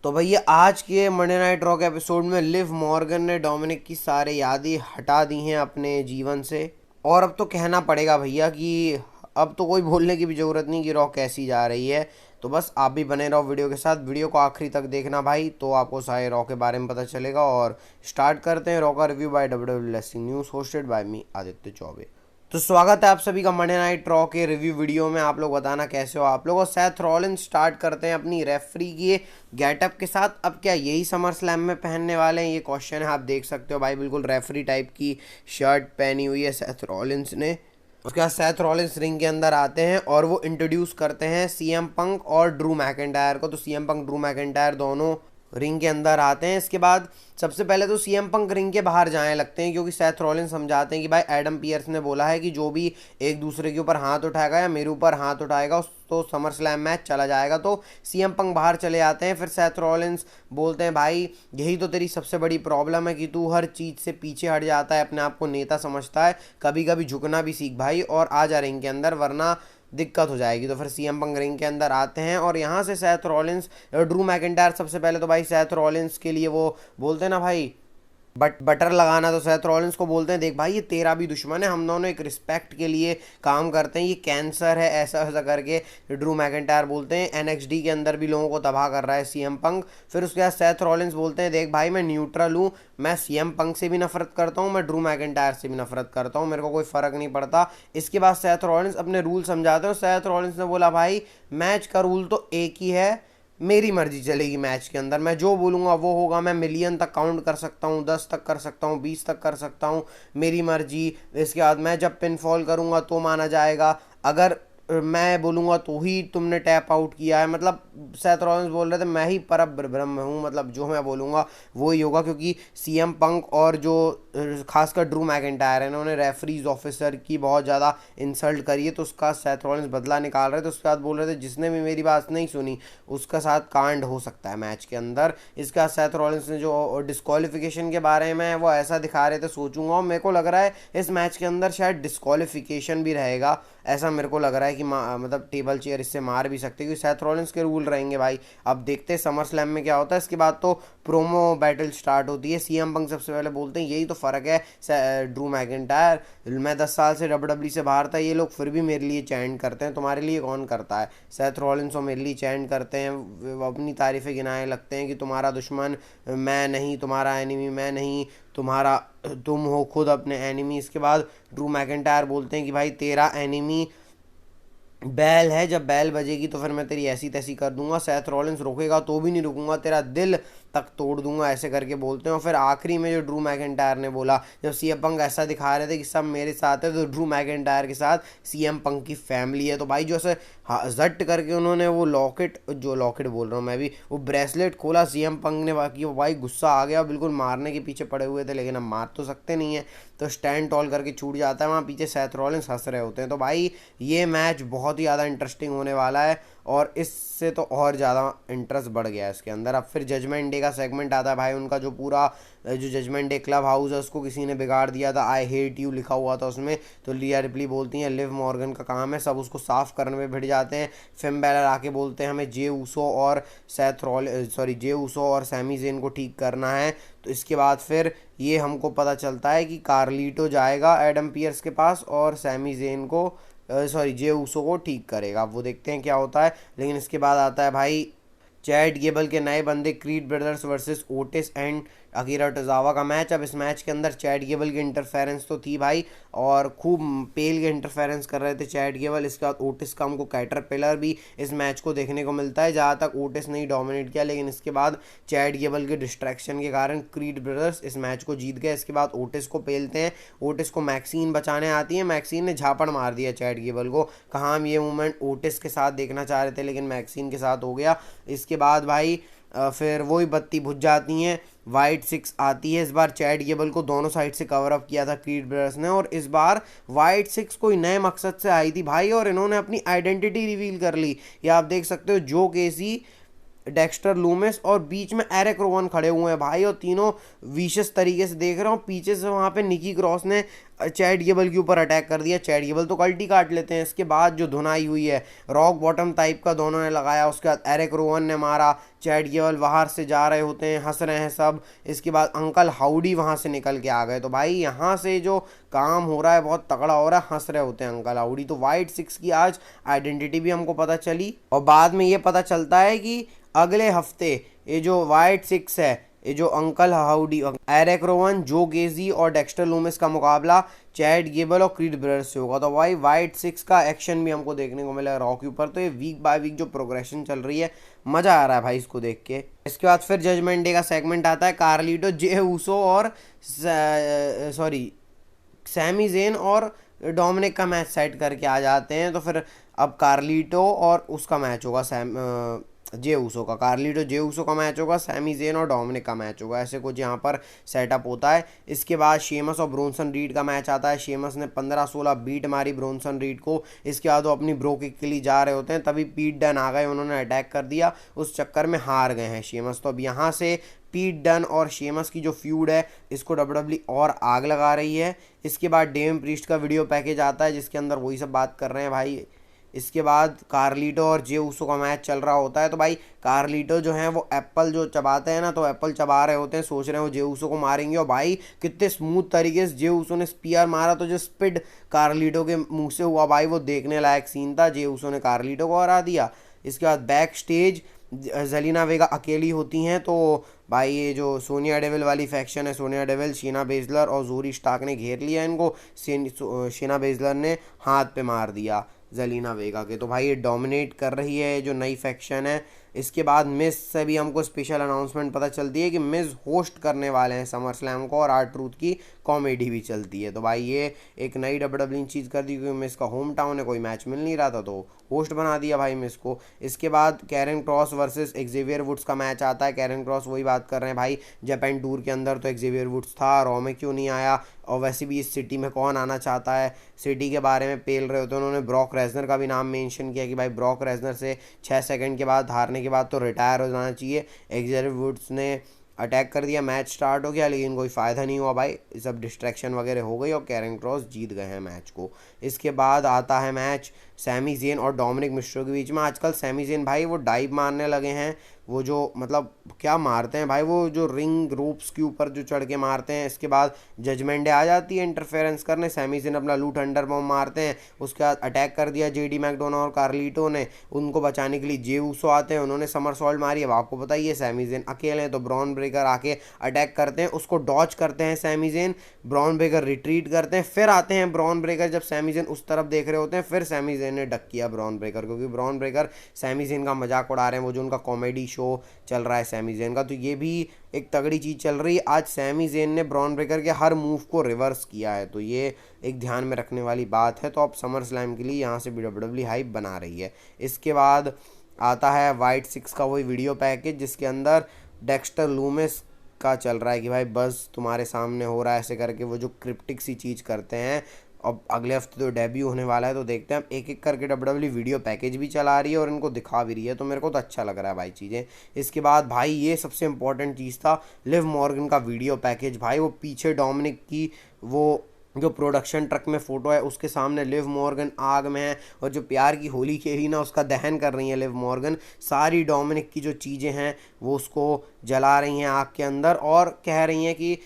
तो भैया आज के मंडे नाइट रॉ के एपिसोड में लिव मॉर्गन ने डोमिनिक की सारी यादें हटा दी हैं अपने जीवन से। और अब तो कहना पड़ेगा भैया कि अब तो कोई बोलने की भी ज़रूरत नहीं कि रॉ कैसी जा रही है। तो बस आप भी बने रहो वीडियो के साथ, वीडियो को आखिरी तक देखना भाई, तो आपको सारे रॉ के बारे में पता चलेगा। और स्टार्ट करते हैं रॉ का review by W wrestling news, hosted by me Aditya Choubey. तो स्वागत है आप सभी का मंडे नाइट रॉ के रिव्यू वीडियो में। आप लोग बताना कैसे हो आप लोग। और सेथ रॉलिन्स स्टार्ट करते हैं अपनी रेफरी की गेटअप के साथ। अब क्या यही समर स्लैम में पहनने वाले हैं, ये क्वेश्चन है। आप देख सकते हो भाई, बिल्कुल रेफरी टाइप की शर्ट पहनी हुई है सेथ रॉलिन्स ने। उसके बाद सेथ रॉलिन्स रिंग के अंदर आते हैं और वो इंट्रोड्यूस करते हैं सीएम पंक और ड्रू मैकिंटायर को। तो सीएम पंक ड्रू मैकिंटायर दोनों रिंग के अंदर आते हैं। इसके बाद सबसे पहले तो सीएम पंक रिंग के बाहर जाने लगते हैं, क्योंकि सेथ रॉलिन्स समझाते हैं कि भाई एडम पियर्स ने बोला है कि जो भी एक दूसरे के ऊपर हाथ उठाएगा या मेरे ऊपर हाथ उठाएगा तो समर स्लैम मैच चला जाएगा। तो सीएम पंक बाहर चले आते हैं। फिर सेथ रॉलिन्स बोलते हैं भाई यही तो तेरी सबसे बड़ी प्रॉब्लम है कि तू हर चीज़ से पीछे हट जाता है, अपने आप को नेता समझता है, कभी कभी झुकना भी सीख भाई और आ जा रिंग के अंदर वरना दिक्कत हो जाएगी। तो फिर सीएम पंक रिंग के अंदर आते हैं और यहाँ से सेथ रॉलिन्स ड्रू मैकिंटायर सबसे पहले तो भाई सेथ रॉलिन्स के लिए वो बोलते हैं ना भाई बटर लगाना। तो सेथ रॉलिन्स को बोलते हैं देख भाई ये तेरा भी दुश्मन है, हम दोनों एक रिस्पेक्ट के लिए काम करते हैं, ये कैंसर है, ऐसा ऐसा करके ड्रू मैकिंटायर बोलते हैं। एनएक्सडी के अंदर भी लोगों को तबाह कर रहा है सीएम पंक। फिर उसके बाद सेथ रॉलिन्स बोलते हैं देख भाई मैं न्यूट्रल हूँ, मैं सीएम पंक से भी नफरत करता हूँ, मैं ड्रू मैकिंटायर से भी नफरत करता हूँ, मेरे को कोई फ़र्क नहीं पड़ता। इसके बाद सेथ रॉलिन्स अपने रूल समझाते हैं। सेथ रॉलिन्स ने बोला भाई मैच का रूल तो एक ही है, मेरी मर्जी चलेगी मैच के अंदर, मैं जो बोलूँगा वो होगा, मैं मिलियन तक काउंट कर सकता हूँ, 10 तक कर सकता हूँ, 20 तक कर सकता हूँ, मेरी मर्जी। इसके बाद मैं जब पिन फॉल करूँगा तो माना जाएगा, अगर मैं बोलूँगा तो ही तुमने टैप आउट किया है। मतलब सेथ रॉलिन्स बोल रहे थे मैं ही पर ब्रह्म हूँ, मतलब जो मैं बोलूँगा वो ही होगा। क्योंकि सीएम पंक और जो खासकर ड्रू मैकिंटायर है इन्होंने रेफरीज ऑफिसर की बहुत ज़्यादा इंसल्ट करी है, तो उसका सेथ रॉलिन्स बदला निकाल रहे थे। उसके बाद बोल रहे थे जिसने भी मेरी बात नहीं सुनी उसका साथ कांड हो सकता है मैच के अंदर। इसके बाद सेथ रॉलिन्स ने जो डिस्क्वालिफिकेशन के बारे में वो ऐसा दिखा रहे थे सोचूंगा, और मेरे को लग रहा है इस मैच के अंदर शायद डिस्क्वालिफिकेशन भी रहेगा, ऐसा मेरे को लग रहा है कि मतलब टेबल चेयर इससे मार भी सकते हैं, क्योंकि सेथ रॉलिन्स के रूल रहेंगे भाई। अब देखते हैं समर स्लैम में क्या होता है। इसके बाद तो प्रोमो बैटल स्टार्ट होती है। सीएम पंक सबसे पहले बोलते हैं यही तो फ़र्क है ड्रू मैकिंटायर, मैं 10 साल से डब्ल्यूडब्ल्यू से बाहर था, ये लोग फिर भी मेरे लिए चैंट करते हैं, तुम्हारे लिए कौन करता है। सेथ रॉलिन्स और मेरे लिए चैंट करते हैं, वो अपनी तारीफ़ें गिनाने लगते हैं कि तुम्हारा दुश्मन मैं नहीं, तुम्हारा एनिमी मैं नहीं, तुम्हारा तुम हो खुद अपने एनिमी। इसके बाद ड्रू मैकिंटायर बोलते हैं कि भाई तेरा एनिमी बैल है, जब बैल बजेगी तो फिर मैं तेरी ऐसी तैसी कर दूंगा, सेथ रॉलिन्स रोकेगा तो भी नहीं रुकूंगा, तेरा दिल तक तोड़ दूंगा, ऐसे करके बोलते हैं। और फिर आखिरी में जो ड्रू मैकिंटायर ने बोला, जब सीएम पंक ऐसा दिखा रहे थे कि सब मेरे साथ है, तो ड्रू मैकिंटायर के साथ सीएम पंक की फैमिली है। तो भाई जो ऐसे झट करके उन्होंने वो लॉकेट बोल रहा हूँ मैं भी, वो ब्रेसलेट खोला सीएम पंक ने, बाकी वो भाई गुस्सा आ गया, बिल्कुल मारने के पीछे पड़े हुए थे, लेकिन अब मार तो सकते नहीं है, तो स्टैंड टॉल करके छूट जाता है। वहाँ पीछे सेथ रॉलिन्स हंस रहे होते हैं। तो भाई ये मैच बहुत ही ज़्यादा इंटरेस्टिंग होने वाला है और इससे तो और ज़्यादा इंटरेस्ट बढ़ गया है इसके अंदर। अब फिर जजमेंट डे का सेगमेंट आता है भाई, उनका जो पूरा जो जजमेंट डे क्लब हाउस है उसको किसी ने बिगाड़ दिया था, आई हेट यू लिखा हुआ था उसमें। तो लिया रिप्ली बोलती हैं लिव मॉर्गन का काम है, सब उसको साफ़ करने में भिड़ जाते हैं। फिन बैलर आके बोलते हैं हमें जे ऊसो और जे ऊसो और सैमी ज़ेन को ठीक करना है। तो इसके बाद फिर ये हमको पता चलता है कि कार्लीटो जाएगा एडम पियर्स के पास और सैमी ज़ेन को जे ऊसो को ठीक करेगा। वो देखते हैं क्या होता है। लेकिन इसके बाद आता है भाई चैड गेबल के नए बंदे creed brothers versus Otis and Akira Tozawa का मैच। अब इस मैच के अंदर चैड गेबल की इंटरफेरेंस तो थी भाई, और खूब पेल के इंटरफेरेंस कर रहे थे चैड गेबल। इसके बाद ओटिस का हमको कैटरपिलर भी इस मैच को देखने को मिलता है, जहाँ तक ओटिस नहीं डोमिनेट किया, लेकिन इसके बाद चैड गेबल के डिस्ट्रैक्शन के कारण क्रीड ब्रदर्स इस मैच को जीत गए। इसके बाद ओटिस को पेलते हैं, ओटिस को मैक्सीन बचाने आती है, मैक्सीन ने झापड़ मार दिया चैड गेबल को। कहाँ हम ये मूवमेंट ओटिस के साथ देखना चाह रहे थे, लेकिन मैक्सीन के साथ हो गया। इसके बाद भाई फिर वही बत्ती बुझ जाती हैं, वाइट 6 आती है। इस बार चैड गेबल को दोनों साइड से कवर अप किया था क्रीड ब्रदर्स ने, और इस बार वाइट 6 कोई नए मकसद से आई थी भाई, और इन्होंने अपनी आइडेंटिटी रिवील कर ली। ये आप देख सकते हो, जो केसी, डेक्स्टर लूमिस और बीच में एरिक रोवन खड़े हुए हैं भाई, और तीनों विशेष तरीके से देख रहा हूँ। पीछे से वहाँ पे निकी क्रॉस ने चैट गेबल के ऊपर अटैक कर दिया। चैट गेबल तो कल्टी काट लेते हैं। इसके बाद जो धुनाई हुई है रॉक बॉटम टाइप का दोनों ने लगाया। उसके बाद एरिक रोवन ने मारा। चैट गेबल बाहर से जा रहे होते हैं, हंस रहे हैं सब। इसके बाद अंकल हाउडी वहां से निकल के आ गए। तो भाई यहाँ से जो काम हो रहा है बहुत तगड़ा हो रहा है। हंस रहे होते हैं अंकल हाउडी। तो वाइट सिक्स की आज आइडेंटिटी भी हमको पता चली और बाद में ये पता चलता है कि अगले हफ्ते ये जो वाइट सिक्स है, ये जो अंकल हाउडी, एरिक रोवन, जो गेजी और डेक्स्टर लूमिस का मुकाबला चैट गेबल और क्रीड ब्रदर्स से होगा। तो भाई वाइट सिक्स का एक्शन भी हमको देखने को मिला रॉ के ऊपर। तो ये वीक बाय वीक जो प्रोग्रेशन चल रही है, मजा आ रहा है भाई इसको देख के। इसके बाद फिर जजमेंट डे का सेगमेंट आता है। कार्लिटो, जे ऊसो और सैमी जेन और डोमिनिक का मैच सेट करके आ जाते हैं। तो फिर अब कार्लिटो और उसका मैच होगा, जे ऊसो का। कार्लिटो जे ऊसो का मैच होगा, सैमी जेन और डोमिनिक का मैच होगा। ऐसे कुछ यहाँ पर सेटअप होता है। इसके बाद शेमस और ब्रोनसन रीड का मैच आता है। शेमस ने 15-16 बीट मारी ब्रोनसन रीड को। इसके बाद वो अपनी ब्रो किक के लिए जा रहे होते हैं, तभी पीट डन आ गए, उन्होंने अटैक कर दिया। उस चक्कर में हार गए हैं शेमस। तो अब यहाँ से पीट डन और शेमस की जो फ्यूड है इसको डब्ल्यूडब्ल्यूई और आग लगा रही है। इसके बाद डेम प्रीस्ट का वीडियो पैकेज आता है जिसके अंदर वही सब बात कर रहे हैं भाई। इसके बाद कार्लिटो और जे ऊसो का मैच चल रहा होता है। तो भाई कार्लिटो जो है वो एप्पल जो चबाते हैं ना, तो एप्पल चबा रहे होते हैं, सोच रहे हैं वो जे ऊसो को मारेंगे। और भाई कितने स्मूथ तरीके से जे ऊसो ने स्पीयर मारा, तो जो स्पिड कार्लिटो के मुंह से हुआ भाई वो देखने लायक सीन था। जे ऊसो ने कार्लिटो को हरा दिया। इसके बाद बैक स्टेज जेलिना वेगा अकेली होती हैं। तो भाई ये जो सोनिया डेविल वाली फैक्शन है, सोनिया डेविल, शीना बेजलर और जोरी स्टार्क ने घेर लिया इनको। शीना बेजलर ने हाथ पे मार दिया जेलिना वेगा के। तो भाई ये डोमिनेट कर रही है जो नई फैक्शन है। इसके बाद मिस से भी हमको स्पेशल अनाउंसमेंट पता चलती है कि मिस होस्ट करने वाले हैं समर स्लैम को, और आर ट्रूथ की कॉमेडी भी चलती है। तो भाई ये एक नई डब्ल्यूडब्ल्यू चीज़ कर दी, क्योंकि मिस का होम टाउन है, कोई मैच मिल नहीं रहा था तो होस्ट बना दिया भाई मिस को। इसके बाद Karrion Kross versus Xavier Woods का मैच आता है। कैरन क्रॉस वही बात कर रहे हैं भाई, जापान टूर के अंदर तो एक्जेवियर वुड्स था, रॉ में क्यों नहीं आया, और वैसे भी इस सिटी में कौन आना चाहता है। सिटी के बारे में पेल रहे होते हैं। उन्होंने ब्रॉक रेजनर का भी नाम मेंशन किया कि भाई ब्रॉक रेजनर से 6 सेकंड के बाद हारने के बाद तो रिटायर हो जाना चाहिए। एक्जेवियर वुड्स ने अटैक कर दिया, मैच स्टार्ट हो गया, लेकिन कोई फ़ायदा नहीं हुआ भाई, सब डिस्ट्रैक्शन वगैरह हो गई और कैरन क्रॉस जीत गए हैं मैच को। इसके बाद आता है मैच सैमी जेन और डोमिनिक मिस्ट्रो के बीच में। आजकल सैमी जेन भाई वो डाइव मारने लगे हैं, वो जो मतलब क्या मारते हैं भाई, वो जो रिंग रोप्स के ऊपर जो चढ़ के मारते हैं। इसके बाद जजमेंट डे आ जाती है इंटरफेरेंस करने, सैमी जेन अपना लूट अंडर बॉम्ब मारते हैं। उसके बाद अटैक कर दिया जेडी मैकडोना और कार्लिटो ने, उनको बचाने के लिए जे ऊसो आते हैं, उन्होंने समर सॉल्ट मारी। अब आपको पता ही है सैमी जेन अकेले हैं, तो ब्रॉन ब्रेकर आके अटैक करते हैं, उसको डॉच करते हैं Sammy Zayn. Bron Breakker retreat करते हैं, फिर आते हैं ब्रॉन ब्रेकर। जब सैमी जेन उस तरफ देख रहे होते हैं, फिर सैमी जेन ने डक किया ब्रॉन ब्रेकर, क्योंकि ब्रॉन ब्रेकर सैमी जेन का मजाक उड़ा रहे हैं, वो जो उनका कॉमेडी शो चल रहा है सैमी जेन का। तो ये भी एक तगड़ी चीज़ चल रही है। आज सैमी जेन ने ब्रॉन ब्रेकर के हर मूव को रिवर्स किया है, तो ये एक ध्यान में रखने वाली बात है। तो अब समर स्लैम के लिए यहाँ से डब्ल्यूडब्ल्यूई हाइप बना रही है। इसके बाद आता है वाइट सिक्स का वही वीडियो पैकेज जिसके अंदर डेक्स्टर लूमिस का चल रहा है कि भाई बस तुम्हारे सामने हो रहा है, ऐसे करके वो जो क्रिप्टिक सी चीज़ करते हैं। अब अगले हफ्ते तो डेब्यू होने वाला है, तो देखते हैं। एक एक करके डब्ल्यूडब्ल्यूई वीडियो पैकेज भी चला रही है और इनको दिखा भी रही है, तो मेरे को तो अच्छा लग रहा है भाई चीज़ें। इसके बाद भाई ये सबसे इंपॉर्टेंट चीज़ था, लिव मॉर्गन का वीडियो पैकेज। भाई वो पीछे डोमिनिक की वो जो प्रोडक्शन ट्रक में फ़ोटो है उसके सामने लिव मॉर्गन आग में है, और जो प्यार की होली खेली ना उसका दहन कर रही है लिव मॉर्गन। सारी डोमिनिक की जो चीज़ें हैं वो उसको जला रही हैं आग के अंदर, और कह रही हैं कि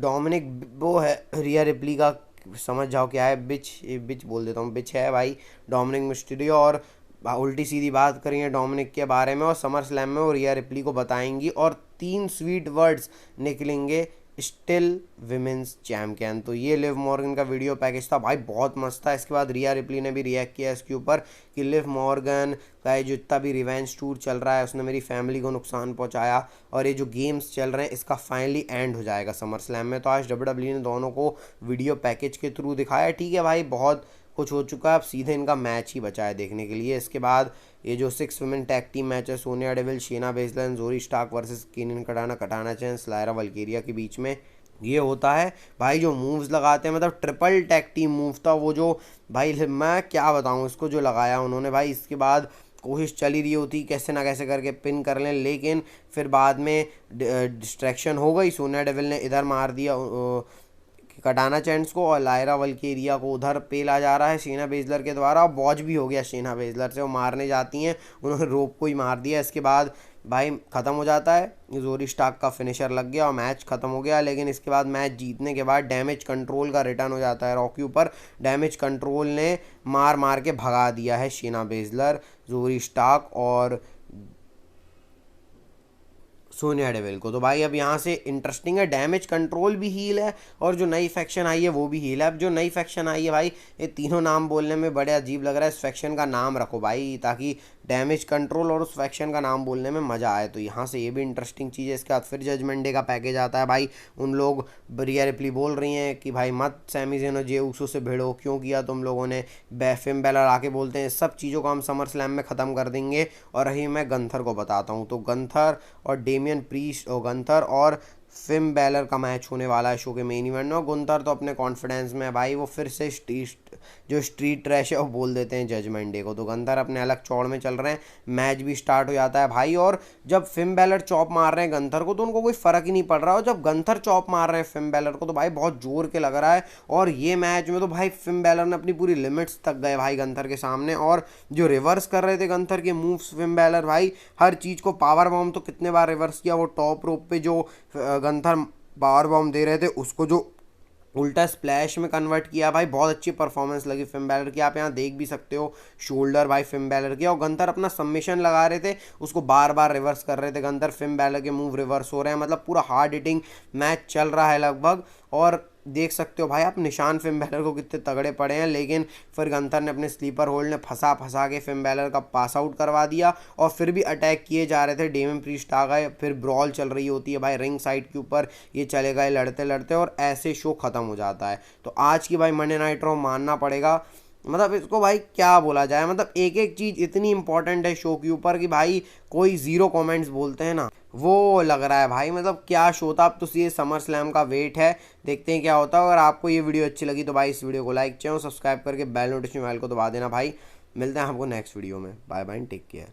डोमिनिक वो है रिया रिप्ली का, समझ जाओ क्या है, बिच बोल देता हूँ, बिच है भाई डोमिनिक मिस्टीरियो। और उल्टी सीधी बात करी है डोमिनिक के बारे में, और समर स्लैम में वो रिया रिप्ली को बताएंगी, और 3 स्वीट वर्ड्स निकलेंगे, स्टिल विमेंस चैम्पियन। तो ये लिव मॉर्गन का वीडियो पैकेज था भाई, बहुत मस्त था। इसके बाद रिया रिप्ली ने भी रिएक्ट किया इसके ऊपर कि लिव मॉर्गन का ये जो इतना भी रिवेंज टूर चल रहा है उसने मेरी फैमिली को नुकसान पहुंचाया, और ये जो गेम्स चल रहे हैं इसका फाइनली एंड हो जाएगा समर स्लैम में। तो आज डब्ल्यूडब्ल्यूई ने दोनों को वीडियो पैकेज के थ्रू दिखाया। ठीक है भाई, बहुत कुछ हो चुका है, अब सीधे इनका मैच ही बचा है देखने के लिए। इसके बाद ये जो 6 वुमेन टैग टीम मैच है, सोनिया डेविल, शेना बेजलर, जोरी स्टार्क वर्सेस केनिन कटाना चैंस, लायरा वल्केरिया के बीच में ये होता है। भाई जो मूव्स लगाते हैं, मतलब ट्रिपल टैग टीम मूव था वो, जो भाई मैं क्या बताऊं इसको जो लगाया उन्होंने भाई। इसके बाद कोशिश चली रही होती कैसे ना कैसे करके पिन कर लें, लेकिन फिर बाद में डिस्ट्रैक्शन हो गई, सोनिया डेविल ने इधर मार दिया कटाना चैंड्स को, और लायरा वल्केरिया को उधर पेला जा रहा है शेना बेजलर के द्वारा। बॉज भी हो गया शेना बेजलर से, वो मारने जाती हैं, उन्होंने रोप को ही मार दिया। इसके बाद भाई ख़त्म हो जाता है, जोरी स्टार्क का फिनिशर लग गया और मैच ख़त्म हो गया। लेकिन इसके बाद मैच जीतने के बाद डैमेज कंट्रोल का रिटर्न हो जाता है रॉकी ऊपर। डैमेज कंट्रोल ने मार मार के भगा दिया है शेना बेजलर, जोरी स्टार्क और सोनिया डेविल को। तो भाई अब यहाँ से इंटरेस्टिंग है, डैमेज कंट्रोल भी हील है और जो नई फैक्शन आई है वो भी हील है। अब जो नई फैक्शन आई है भाई, ये तीनों नाम बोलने में बड़े अजीब लग रहा है। इस फैक्शन का नाम रखो भाई, ताकि डैमेज कंट्रोल और उस फैक्शन का नाम बोलने में मज़ा आए। तो यहाँ से ये भी इंटरेस्टिंग चीज़ है। इसके बाद फिर जजमेंट डे का पैकेज आता है भाई। उन लोग रिया रिप्ली बोल रही हैं कि भाई मत सैमी ज़ेन और जे उसो से भिड़ो, क्यों किया तुम लोगों ने। फिन बैलर आके बोलते हैं सब चीज़ों को हम समर स्लैम में ख़त्म कर देंगे। और रही मैं गंथर को बताता हूँ, तो गंथर और डेमियन प्रीस्ट, गंथर और फिन बैलर का मैच होने वाला है शो के मेन इवेंट में। और गुंथर तो अपने कॉन्फिडेंस में है भाई, वो फिर से स्ट्रीट ट्रैश है वो बोल देते हैं जजमेंट डे को। तो गंथर अपने अलग चौड़ में चल रहे हैं, मैच भी स्टार्ट हो जाता है भाई। और जब फिन बैलर चॉप मार रहे हैं गंथर को तो उनको कोई फ़र्क ही नहीं पड़ रहा, और जब गंथर चॉप मार रहे हैं फिन बैलर को तो भाई बहुत जोर के लग रहा है। और ये मैच में तो भाई फिन बैलर ने अपनी पूरी लिमिट्स तक गए भाई गंथर के सामने। और जो रिवर्स कर रहे थे गंथर के मूव्स फिन बैलर भाई, हर चीज़ को पावर बॉम्ब तो कितने बार रिवर्स किया। वो टॉप रोप पे जो गंथर पावर बॉम्ब दे रहे थे उसको जो उल्टा स्प्लैश में कन्वर्ट किया भाई, बहुत अच्छी परफॉर्मेंस लगी फिन बैलर की। आप यहाँ देख भी सकते हो शोल्डर भाई फिन बैलर की। और गंथर अपना सबमिशन लगा रहे थे, उसको बार बार रिवर्स कर रहे थे गंथर। फिन बैलर के मूव रिवर्स हो रहे हैं, मतलब पूरा हार्ड हिटिंग मैच चल रहा है लगभग। और देख सकते हो भाई आप निशान फिन बैलर को कितने तगड़े पड़े हैं। लेकिन फिर गंथर ने अपने स्लीपर होल्ड ने फंसा के फिन बैलर का पास आउट करवा दिया। और फिर भी अटैक किए जा रहे थे, डेमियन प्रीस्ट आ गए, फिर ब्रॉल चल रही होती है भाई रिंग साइड के ऊपर, ये चले गए लड़ते लड़ते और ऐसे शो ख़त्म हो जाता है। तो आज की भाई मंडे नाइट रॉ मानना पड़ेगा, मतलब इसको भाई क्या बोला जाए, मतलब एक एक चीज़ इतनी इंपॉर्टेंट है शो के ऊपर कि भाई कोई ज़ीरो कमेंट्स बोलते हैं ना, वो लग रहा है भाई। मतलब क्या शो था। अब तो ये समर स्लैम का वेट है, देखते हैं क्या होता है। अगर आपको ये वीडियो अच्छी लगी तो भाई इस वीडियो को लाइक चैनल सब्सक्राइब करके बेल नोटिफिकेशन बेल को दबा देना भाई। मिलते हैं आपको नेक्स्ट वीडियो में, बाय बाय, टेक केयर।